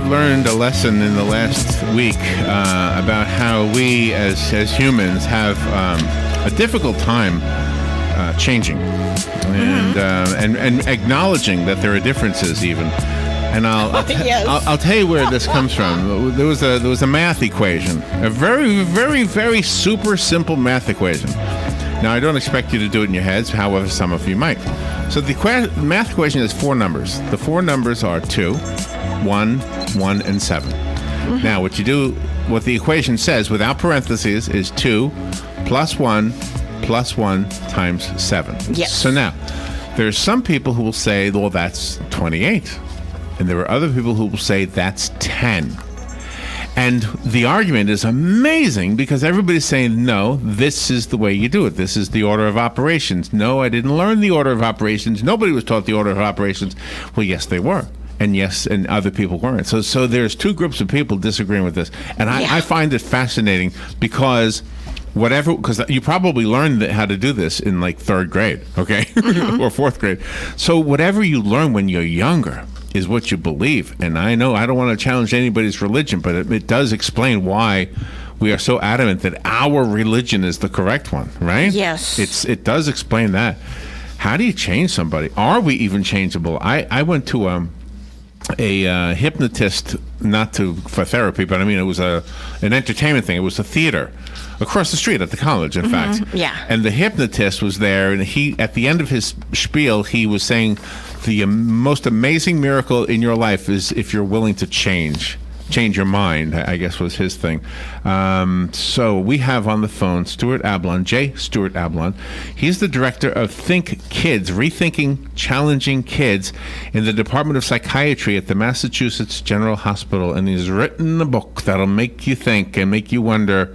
learned a lesson in the last week about how we as humans have a difficult time changing and acknowledging that there are differences even. And I'll tell you where this comes from. There was a math equation, a very, very, very super simple math equation. Now, I don't expect you to do it in your heads, however, some of you might. So the math equation has four numbers. The four numbers are 2, 1, 1, and 7. Now, what the equation says without parentheses is 2 plus 1 times 7. Yes. So now, there's some people who will say, well, that's 28. And there are other people who will say that's 10. And the argument is amazing because everybody's saying, no, this is the way you do it. This is the order of operations. No, I didn't learn the order of operations. Nobody was taught the order of operations. Well, yes, they were. And yes, and other people weren't. So there's two groups of people disagreeing with this. And I find it fascinating because you probably learned how to do this in like third grade, okay? Or fourth grade. So whatever you learn when you're younger is what you believe. And I know I don't want to challenge anybody's religion, but it does explain why we are so adamant that our religion is the correct one, right? Yes. It does explain that. How do you change somebody? Are we even changeable? I went to a hypnotist, for therapy, but I mean, it was an entertainment thing. It was a theater across the street at the college, in fact. Yeah. And the hypnotist was there, and at the end of his spiel, he was saying, the most amazing miracle in your life is if you're willing to change your mind, I guess was his thing. So we have on the phone Stuart Ablon, J. Stuart Ablon. He's the director of Think Kids, Rethinking Challenging Kids in the Department of Psychiatry at the Massachusetts General Hospital. And he's written a book that'll make you think and make you wonder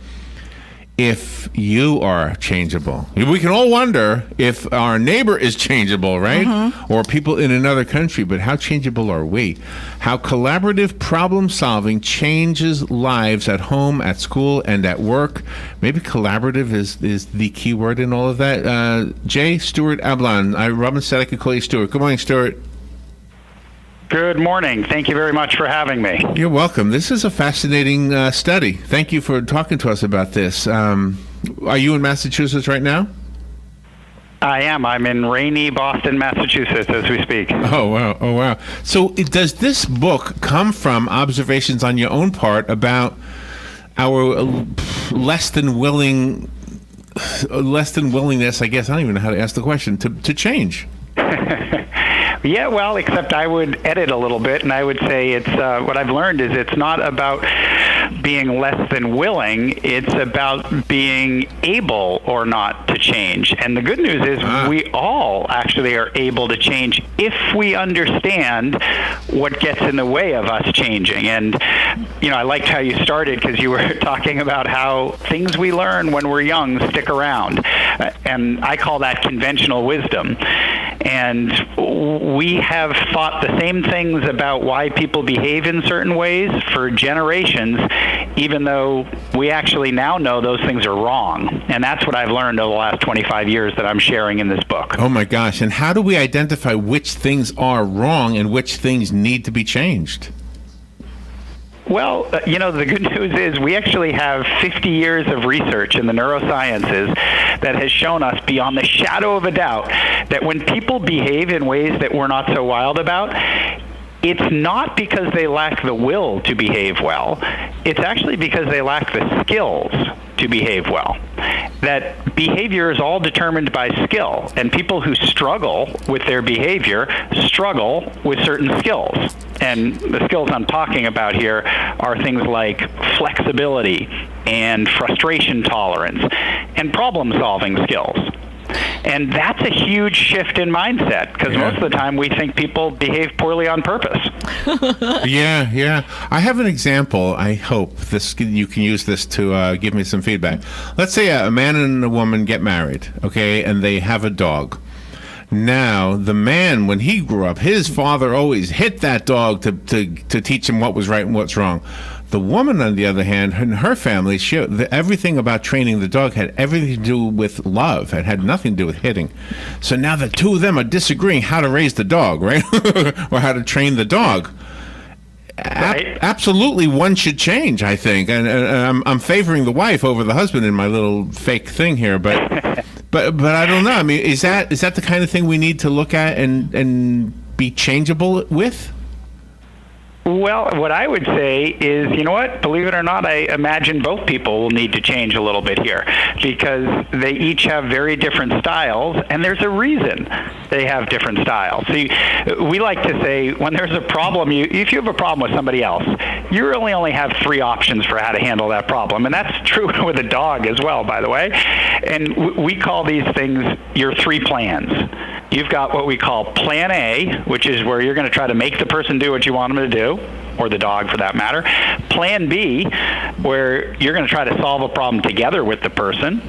if you are changeable. We can all wonder if our neighbor is changeable, right? Or people in another country, but how changeable are we? How collaborative problem solving changes lives at home, at school, and at work. Maybe collaborative is the key word in all of that. J. Stuart Ablon. Robin said I could call you Stuart. Good morning, Stuart. Good morning. Thank you very much for having me. You're welcome. This is a fascinating study. Thank you for talking to us about this. Are you in Massachusetts right now? I am. I'm in rainy Boston, Massachusetts as we speak. Oh, wow. So does this book come from observations on your own part about our less than willingness, I guess, I don't even know how to ask the question, to change? Yeah, well, except I would edit a little bit, and I would say it's what I've learned is it's not about being less than willing. It's about being able or not to change. And the good news is we all actually are able to change if we understand what gets in the way of us changing. And, I liked how you started because you were talking about how things we learn when we're young stick around. And I call that conventional wisdom. And we have thought the same things about why people behave in certain ways for generations, even though we actually now know those things are wrong. And that's what I've learned over the last 25 years that I'm sharing in this book. Oh, my gosh. And how do we identify which things are wrong and which things need to be changed? Well, the good news is we actually have 50 years of research in the neurosciences that has shown us beyond the shadow of a doubt that when people behave in ways that we're not so wild about, it's not because they lack the will to behave well. It's actually because they lack the skills to behave well. That behavior is all determined by skill, and people who struggle with their behavior struggle with certain skills. And the skills I'm talking about here are things like flexibility and frustration tolerance and problem-solving skills. And that's a huge shift in mindset because most of the time we think people behave poorly on purpose. Yeah. I have an example. I hope you can use this to give me some feedback. Let's say a man and a woman get married, okay, and they have a dog. Now, the man, when he grew up, his father always hit that dog to teach him what was right and what's wrong. The woman, on the other hand, in her family, everything about training the dog had everything to do with love. It had nothing to do with hitting. So now the two of them are disagreeing how to raise the dog, right? Or how to train the dog. Right. Absolutely, one should change, I think, and I'm favoring the wife over the husband in my little fake thing here, but but I don't know. I mean, is that the kind of thing we need to look at and be changeable with? Well, what I would say is, you know what? Believe it or not, I imagine both people will need to change a little bit here because they each have very different styles, and there's a reason they have different styles. See, we like to say when there's a problem, if you have a problem with somebody else, you really only have three options for how to handle that problem, and that's true with a dog as well, by the way. And we call these things your three plans. You've got what we call Plan A, which is where you're going to try to make the person do what you want them to do, or the dog for that matter. Plan B, where you're going to try to solve a problem together with the person.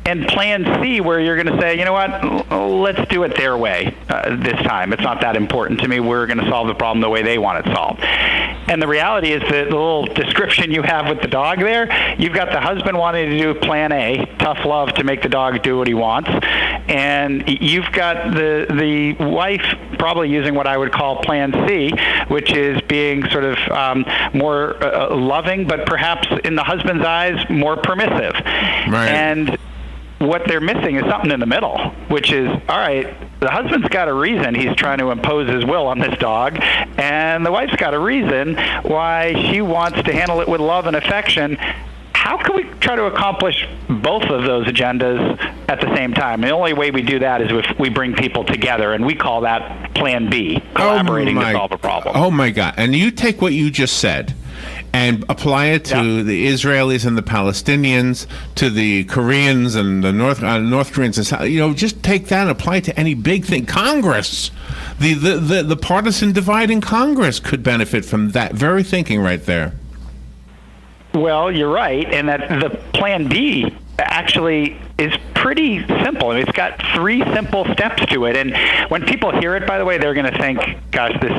And Plan C, where you're going to say, you know what, let's do it their way this time. It's not that important to me. We're going to solve the problem the way they want it solved. And the reality is that the little description you have with the dog there, you've got the husband wanting to do Plan A, tough love to make the dog do what he wants. And you've got the wife probably using what I would call Plan C, which is being sort of more loving, but perhaps in the husband's eyes, more permissive. Right. And what they're missing is something in the middle, which is, all right, the husband's got a reason he's trying to impose his will on this dog, and the wife's got a reason why she wants to handle it with love and affection. How can we try to accomplish both of those agendas at the same time? The only way we do that is if we bring people together, and we call that Plan B, collaborating to solve a problem. Oh, my God. And you take what you just said and apply it to the Israelis and the Palestinians, to the Koreans and the North Koreans and South. You know, just take that and apply it to any big thing. Congress, the partisan divide in Congress could benefit from that very thinking right there. Well, you're right, and that the Plan B actually is pretty simple. I mean, it's got three simple steps to it. And when people hear it, by the way, they're going to think, gosh, this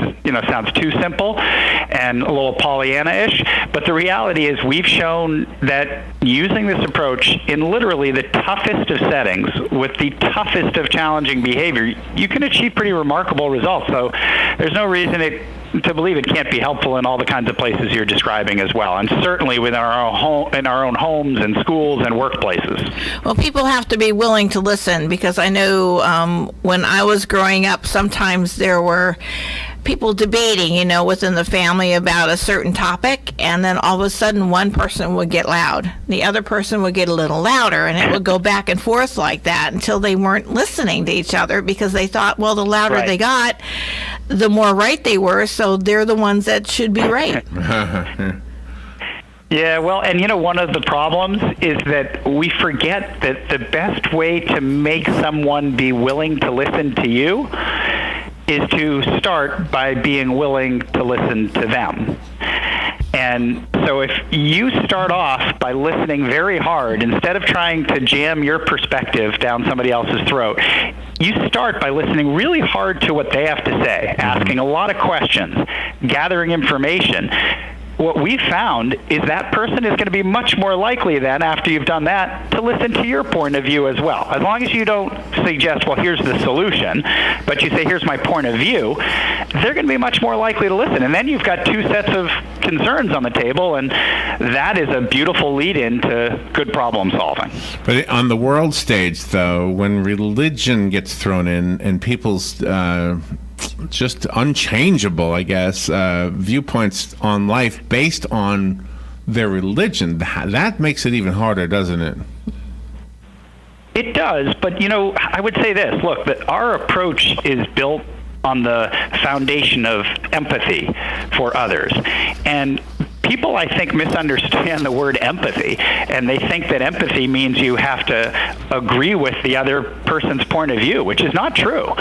sounds too simple and a little Pollyanna-ish. But the reality is we've shown that using this approach in literally the toughest of settings with the toughest of challenging behavior, you can achieve pretty remarkable results. So there's no reason to believe it can't be helpful in all the kinds of places you're describing as well, and certainly within our own homes and schools and workplaces. Well, people have to be willing to listen, because I know when I was growing up, sometimes there were people debating, within the family about a certain topic, and then all of a sudden one person would get loud, the other person would get a little louder, and it would go back and forth like that until they weren't listening to each other, because they thought, well, the louder they got, the more right they were, so they're the ones that should be right. Yeah, well, and one of the problems is that we forget that the best way to make someone be willing to listen to you is to start by being willing to listen to them. And so if you start off by listening very hard, instead of trying to jam your perspective down somebody else's throat, you start by listening really hard to what they have to say, asking a lot of questions, gathering information. What we found is that person is going to be much more likely then, after you've done that, to listen to your point of view as well. As long as you don't suggest, well, here's the solution, but you say, here's my point of view, they're going to be much more likely to listen. And then you've got two sets of concerns on the table, and that is a beautiful lead-in to good problem solving. But on the world stage, though, when religion gets thrown in and people's just unchangeable, I guess, viewpoints on life based on their religion, that makes it even harder, doesn't it? It does, but I would say this. Look, that our approach is built on the foundation of empathy for others. And people, I think, misunderstand the word empathy, and they think that empathy means you have to agree with the other person's point of view, which is not true.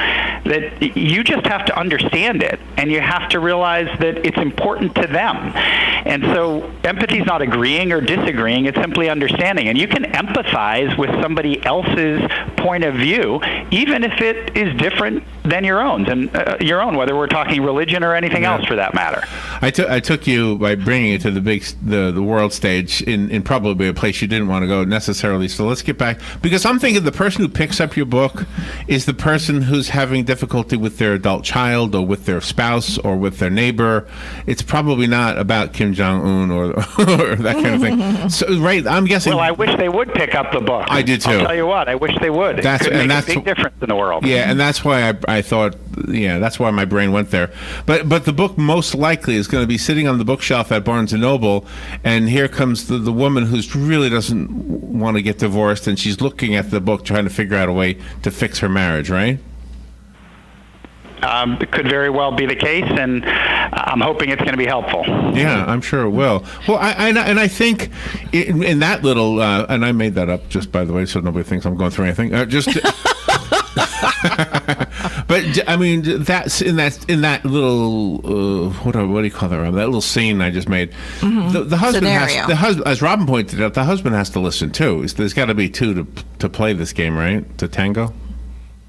That you just have to understand it, and you have to realize that it's important to them. And so empathy is not agreeing or disagreeing, it's simply understanding. And you can empathize with somebody else's point of view, even if it is different than your own, whether we're talking religion or anything else for that matter. I took you by bringing it to the world stage in probably a place you didn't want to go necessarily. So let's get back, because I'm thinking the person who picks up your book is the person who's having difficulty difficulty with their adult child or with their spouse or with their neighbor, it's probably not about Kim Jong-un or that kind of thing. So, right, I'm guessing. Well, I wish they would pick up the book. I did too. I'll tell you what, I wish they would. It could make a big difference in the world. Yeah, and that's why I thought, that's why my brain went there. But the book most likely is going to be sitting on the bookshelf at Barnes & Noble, and here comes the woman who really doesn't want to get divorced, and she's looking at the book trying to figure out a way to fix her marriage, right? It could very well be the case, and I'm hoping it's going to be helpful. Yeah, I'm sure it will. Well, I think in that little, and I made that up just by the way, so nobody thinks I'm going through anything. But I mean, that's in that little what do you call that? That little scene I just made. Mm-hmm. The husband Scenario. as Robin pointed out, the husband has to listen too. There's got to be two to play this game, right? To tango.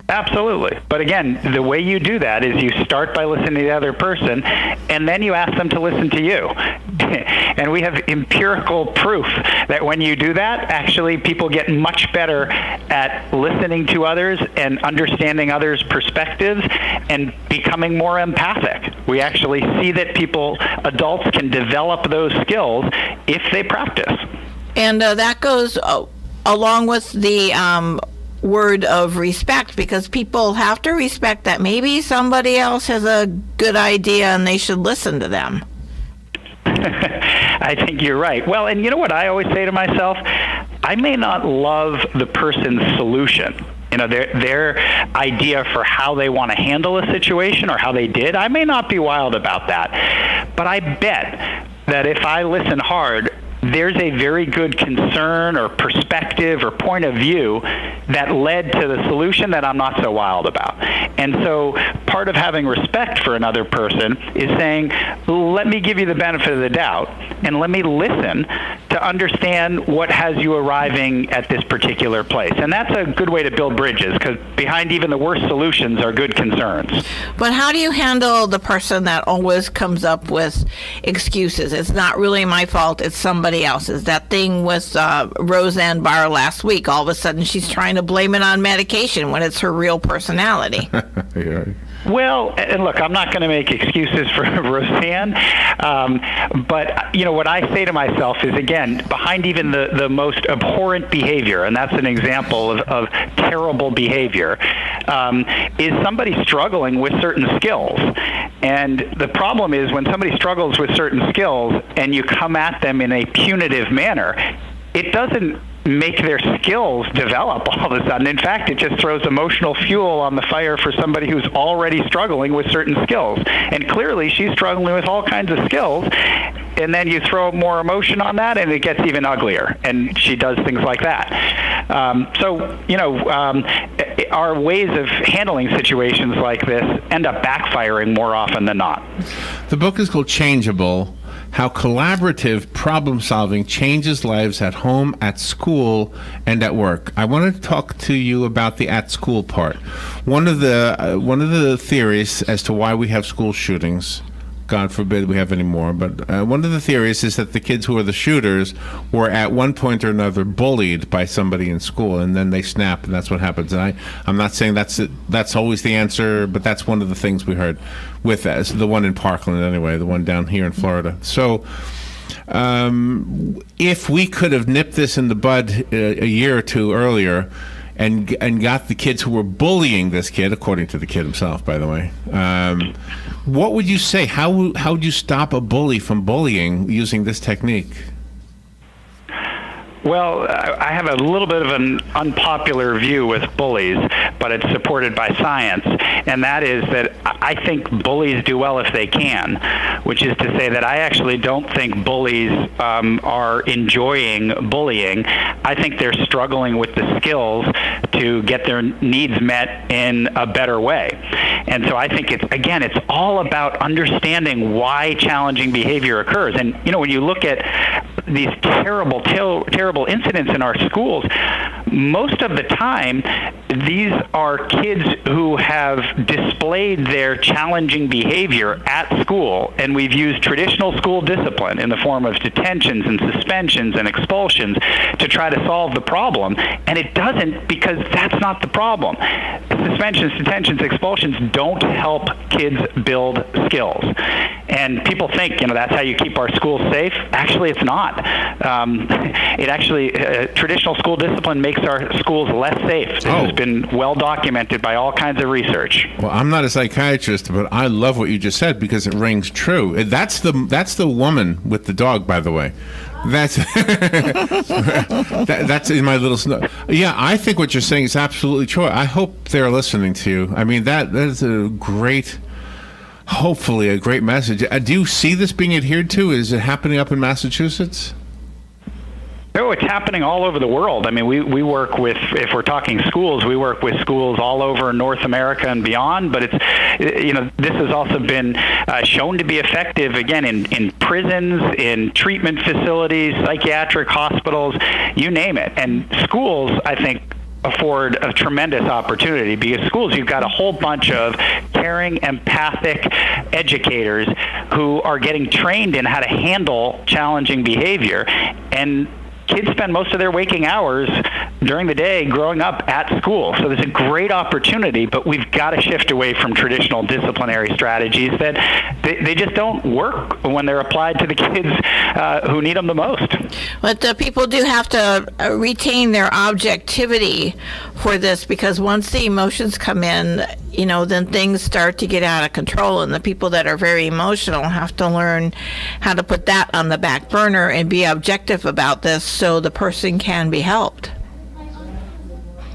Absolutely. But again, the way you do that is you start by listening to the other person, and then you ask them to listen to you. And we have empirical proof that when you do that, actually people get much better at listening to others and understanding others' perspectives and becoming more empathic. We actually see that adults can develop those skills if they practice. And that goes along with the word of respect, because people have to respect that maybe somebody else has a good idea and they should listen to them. I think you're right. Well, and you know what I always say to myself? I may not love the person's solution. Their idea for how they want to handle a situation or how they did. I may not be wild about that. But I bet that if I listen hard, there's a very good concern or perspective or point of view that led to the solution that I'm not so wild about. And so part of having respect for another person is saying, let me give you the benefit of the doubt and let me listen to understand what has you arriving at this particular place. And that's a good way to build bridges, because behind even the worst solutions are good concerns. But how do you handle the person that always comes up with excuses? It's not really my fault, it's somebody else's. That thing with Roseanne Barr last week, all of a sudden she's trying to blame it on medication when it's her real personality. Yeah. Well, and look, I'm not going to make excuses for Roseanne, but what I say to myself is, again, behind even the most abhorrent behavior, and that's an example of terrible behavior, is somebody struggling with certain skills. And the problem is when somebody struggles with certain skills and you come at them in a punitive manner, it doesn't make their skills develop all of a sudden. In fact, it just throws emotional fuel on the fire for somebody who's already struggling with certain skills. And clearly she's struggling with all kinds of skills. And then you throw more emotion on that and it gets even uglier. And she does things like that. Our ways of handling situations like this end up backfiring more often than not. The book is called Changeable: How Collaborative Problem Solving Changes Lives at Home, at School, and at Work. I wanted to talk to you about the at school part. One of the theories as to why we have school shootings, God forbid we have any more, but one of the theories is that the kids who are the shooters were at one point or another bullied by somebody in school, and then they snap, and that's what happens. And I'm not saying that's always the answer, but that's one of the things we heard with the one in Parkland anyway, the one down here in Florida. So if we could have nipped this in the bud a year or two earlier and got the kids who were bullying this kid, according to the kid himself, by the way, what would you say? How would you stop a bully from bullying using this technique? Well, I have a little bit of an unpopular view with bullies, but it's supported by science, and that is that I think bullies do well if they can, which is to say that I actually don't think bullies are enjoying bullying. I think they're struggling with the skills to get their needs met in a better way. And so I think it's all about understanding why challenging behavior occurs. And, when you look at these terrible incidents in our schools, most of the time these are kids who have displayed their challenging behavior at school, and we've used traditional school discipline in the form of detentions and suspensions and expulsions to try to solve the problem, and it doesn't, because that's not the problem. Suspensions, detentions, expulsions don't help kids build skills. And people think, that's how you keep our schools safe. Actually, it's not. Traditional school discipline makes our schools less safe. This has been well documented by all kinds of research. Well, I'm not a psychiatrist, but I love what you just said because it rings true. That's the woman with the dog, by the way. That's that's in my little yeah. I think what you're saying is absolutely true. I hope they're listening to you. I mean, that is hopefully a great message. Do you see this being adhered to? Is it happening up in Massachusetts? Oh, it's happening all over the world. I mean, we work with, if we're talking schools, we work with schools all over North America and beyond, but this has also been shown to be effective, again, in prisons, in treatment facilities, psychiatric hospitals, you name it. And schools, I think, afford a tremendous opportunity, because schools, you've got a whole bunch of caring, empathic educators who are getting trained in how to handle challenging behavior, and kids spend most of their waking hours during the day growing up at school. So there's a great opportunity, but we've got to shift away from traditional disciplinary strategies that they just don't work when they're applied to the kids who need them the most. But people do have to retain their objectivity for this, because once the emotions come in, then things start to get out of control, and the people that are very emotional have to learn how to put that on the back burner and be objective about this so the person can be helped.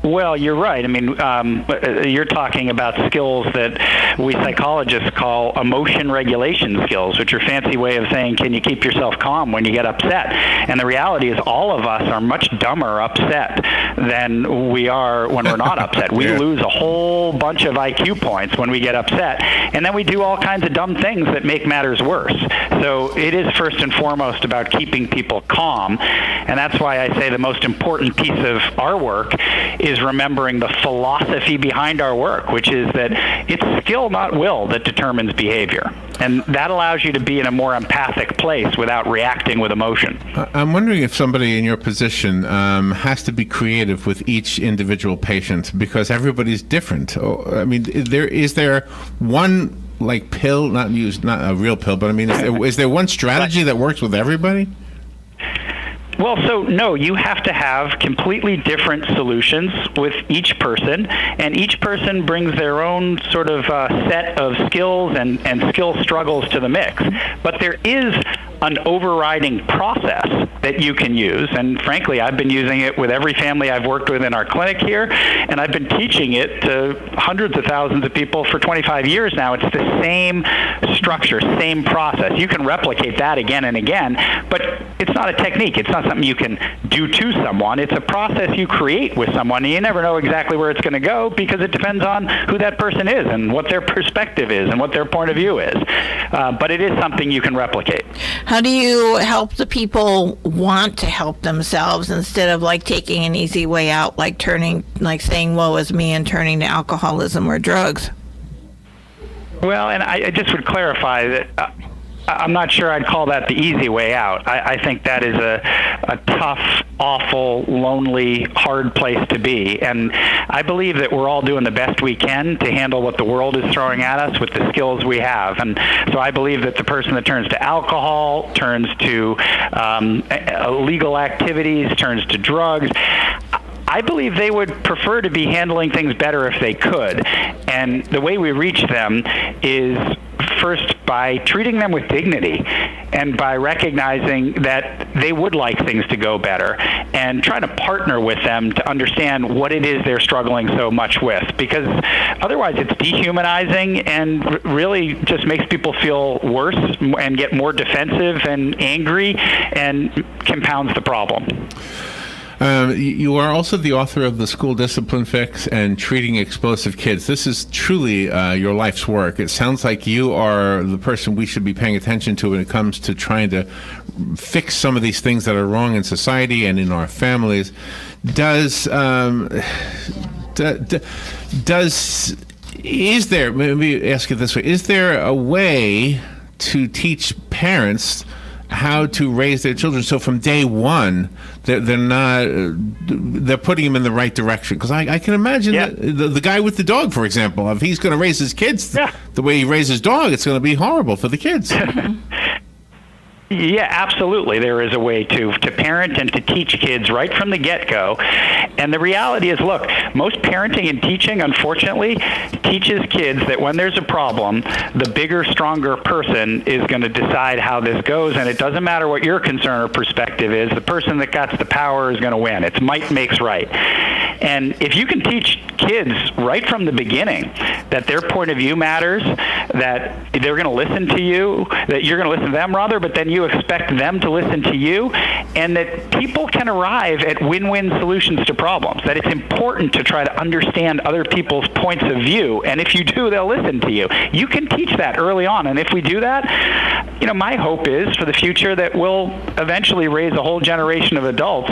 Well, you're right. I mean, you're talking about skills that we psychologists call emotion regulation skills, which are a fancy way of saying, can you keep yourself calm when you get upset? And the reality is all of us are much dumber upset than we are when we're not upset. We lose a whole bunch of IQ points when we get upset, and then we do all kinds of dumb things that make matters worse. So it is first and foremost about keeping people calm, and that's why I say the most important piece of our work is remembering the philosophy behind our work, which is that it's skill, not will, that determines behavior. And that allows you to be in a more empathic place without reacting with emotion. I'm wondering if somebody in your position has to be creative with each individual patient, because everybody's different. I mean, is there one pill, not a real pill, but I mean, is there one strategy that works with everybody? Well, so no, you have to have completely different solutions with each person, and each person brings their own sort of set of skills and skill struggles to the mix. But there is an overriding process that you can use, and frankly, I've been using it with every family I've worked with in our clinic here, and I've been teaching it to hundreds of thousands of people for 25 years now. It's the same structure, same process. You can replicate that again and again, but it's not a technique. It's not something you can do to someone. It's a process you create with someone, and you never know exactly where it's going to go, because it depends on who that person is and what their perspective is and what their point of view is. But it is something you can replicate. How do you help the people want to help themselves instead of taking an easy way out, saying woe is me and turning to alcoholism or drugs? Well, and I just would clarify that I'm not sure I'd call that the easy way out. I think that is a tough, awful, lonely, hard place to be. And I believe that we're all doing the best we can to handle what the world is throwing at us with the skills we have. And so I believe that the person that turns to alcohol, turns to illegal activities, turns to drugs, I believe they would prefer to be handling things better if they could. And the way we reach them is first by treating them with dignity and by recognizing that they would like things to go better, and trying to partner with them to understand what it is they're struggling so much with, because otherwise it's dehumanizing and really just makes people feel worse and get more defensive and angry and compounds the problem. You are also the author of The School Discipline Fix and Treating Explosive Kids. This is truly your life's work. It sounds like you are the person we should be paying attention to when it comes to trying to fix some of these things that are wrong in society and in our families. Is there, maybe ask it this way, is there a way to teach parents how to raise their children so from day one they're putting them in the right direction? Because I can imagine that the guy with the dog, for example, if he's going to raise his kids the way he raises his dog, it's going to be horrible for the kids. Yeah, absolutely. There is a way to parent and to teach kids right from the get-go. And the reality is, look, most parenting and teaching, unfortunately, teaches kids that when there's a problem, the bigger, stronger person is going to decide how this goes. And it doesn't matter what your concern or perspective is. The person that got the power is going to win. It's might makes right. And if you can teach kids right from the beginning that their point of view matters, that they're going to listen to you, that you're going to listen to them, rather, but then you expect them to listen to you, and that people can arrive at win-win solutions to problems, that it's important to try to understand other people's points of view, and if you do, they'll listen to you. You can teach that early on, and if we do that, my hope is for the future that we'll eventually raise a whole generation of adults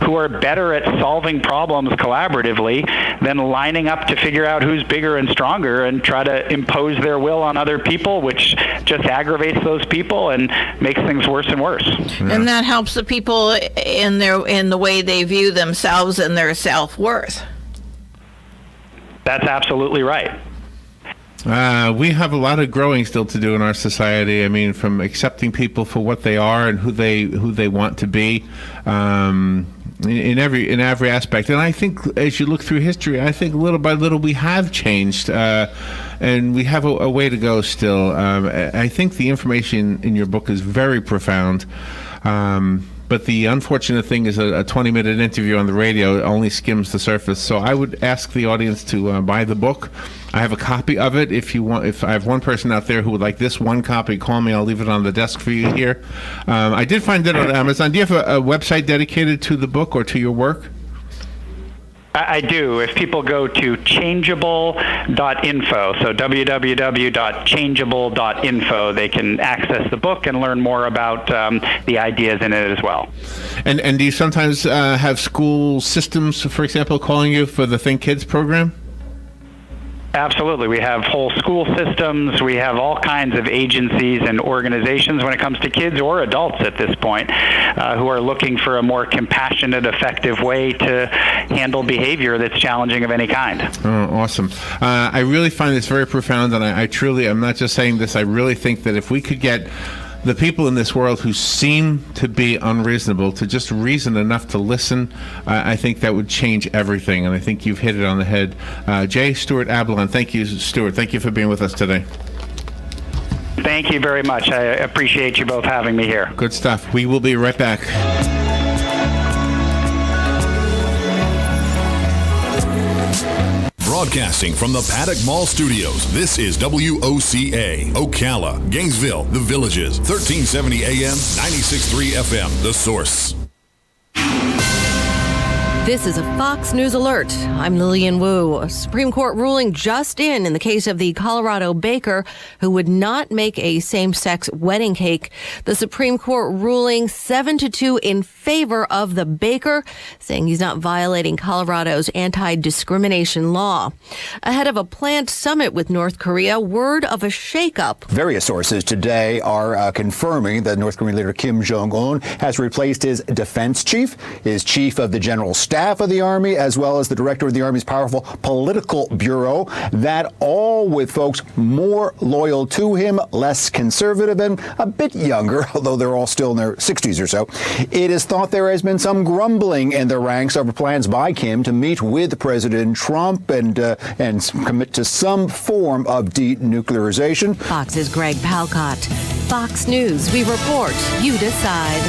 who are better at solving problems collaboratively than lining up to figure out who's bigger and stronger and try to impose their will on other people, which just aggravates those people and makes things worse and worse. Yeah. And that helps the people in the way they view themselves and their self-worth. That's absolutely right. We have a lot of growing still to do in our society. I mean, from accepting people for what they are and who they want to be, in every aspect. And I think as you look through history, I think little by little we have changed, and we have a way to go still. I think the information in your book is very profound. But the unfortunate thing is a 20-minute interview on the radio only skims the surface. So I would ask the audience to buy the book. I have a copy of it. If you want, if I have one person out there who would like this one copy, call me. I'll leave it on the desk for you here. I did find it on Amazon. Do you have a website dedicated to the book or to your work? I do. If people go to changeable.info, so www.changeable.info, they can access the book and learn more about the ideas in it as well. And do you sometimes have school systems, for example, calling you for the Think Kids program? Absolutely. We have whole school systems. We have all kinds of agencies and organizations when it comes to kids or adults at this point who are looking for a more compassionate, effective way to handle behavior that's challenging of any kind. Oh, awesome. I really find this very profound, and I truly, I'm not just saying this, I really think that if we could get the people in this world who seem to be unreasonable to just reason enough to listen, I think that would change everything, and I think you've hit it on the head. J. Stuart Ablon, thank you, Stuart. Thank you for being with us today. Thank you very much. I appreciate you both having me here. Good stuff. We will be right back. Broadcasting from the Paddock Mall Studios, this is WOCA, Ocala, Gainesville, The Villages, 1370 AM, 96.3 FM, The Source. This is a Fox News Alert. I'm Lillian Wu. A Supreme Court ruling just in the case of the Colorado baker who would not make a same-sex wedding cake. The Supreme Court ruling 7-2 in favor of the baker, saying he's not violating Colorado's anti-discrimination law. Ahead of a planned summit with North Korea, word of a shakeup. Various sources today are confirming that North Korean leader Kim Jong-un has replaced his defense chief, his chief of the general staff of the Army, as well as the director of the Army's powerful political bureau. That all with folks more loyal to him, less conservative, and a bit younger, although they're all still in their 60s or so. It is thought there has been some grumbling in the ranks over plans by Kim to meet with President Trump and commit to some form of denuclearization. Fox's Greg Palcott. Fox News, we report, you decide.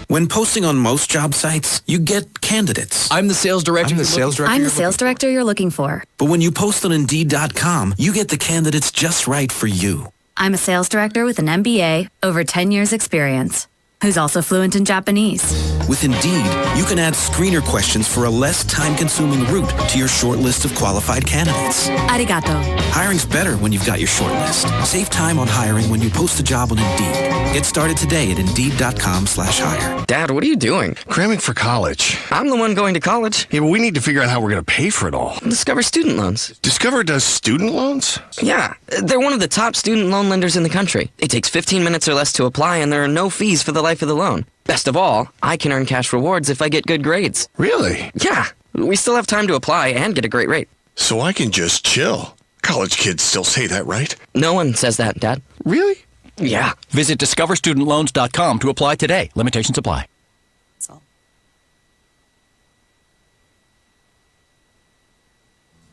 When posting on most job sites, you get candidates. I'm the sales director. I'm the sales director you're looking for. But when you post on Indeed.com, you get the candidates just right for you. I'm a sales director with an MBA, over 10 years experience, who's also fluent in Japanese. With Indeed, you can add screener questions for a less time-consuming route to your short list of qualified candidates. Arigato. Hiring's better when you've got your short list. Save time on hiring when you post a job on Indeed. Get started today at Indeed.com/hire. Dad, what are you doing? Cramming for college. I'm the one going to college. Yeah, but we need to figure out how we're going to pay for it all. Discover Student Loans. Discover does student loans? Yeah, they're one of the top student loan lenders in the country. It takes 15 minutes or less to apply, and there are no fees for the life of the loan. Best of all, I can earn cash rewards if I get good grades. Really? Yeah, we still have time to apply and get a great rate. So I can just chill. College kids still say that, right? No one says that, Dad. Really? Yeah. Visit discoverstudentloans.com to apply today. Limitations apply.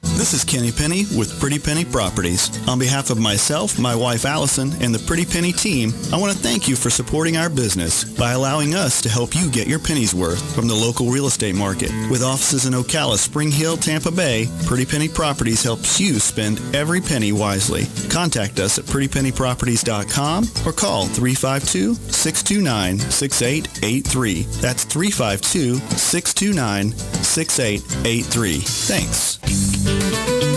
This is Kenny Penny with Pretty Penny Properties. On behalf of myself, my wife Allison, and the Pretty Penny team, I want to thank you for supporting our business by allowing us to help you get your penny's worth from the local real estate market. With offices in Ocala, Spring Hill, Tampa Bay, Pretty Penny Properties helps you spend every penny wisely. Contact us at prettypennyproperties.com or call 352-629-6883. That's 352-629-6883. Thanks.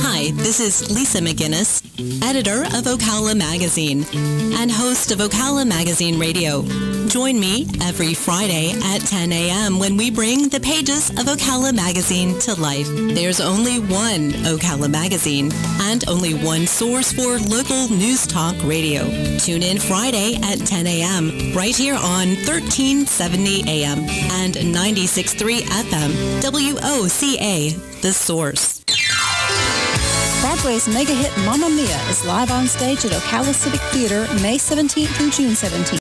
Hi, this is Lisa McGinnis, editor of Ocala Magazine and host of Ocala Magazine Radio. Join me every Friday at 10 a.m. when we bring the pages of Ocala Magazine to life. There's only one Ocala Magazine and only one source for local news talk radio. Tune in Friday at 10 a.m. right here on 1370 a.m. and 96.3 FM, WOCA, The Source. Broadway's mega hit Mamma Mia is live on stage at Ocala Civic Theater May 17th through June 17th.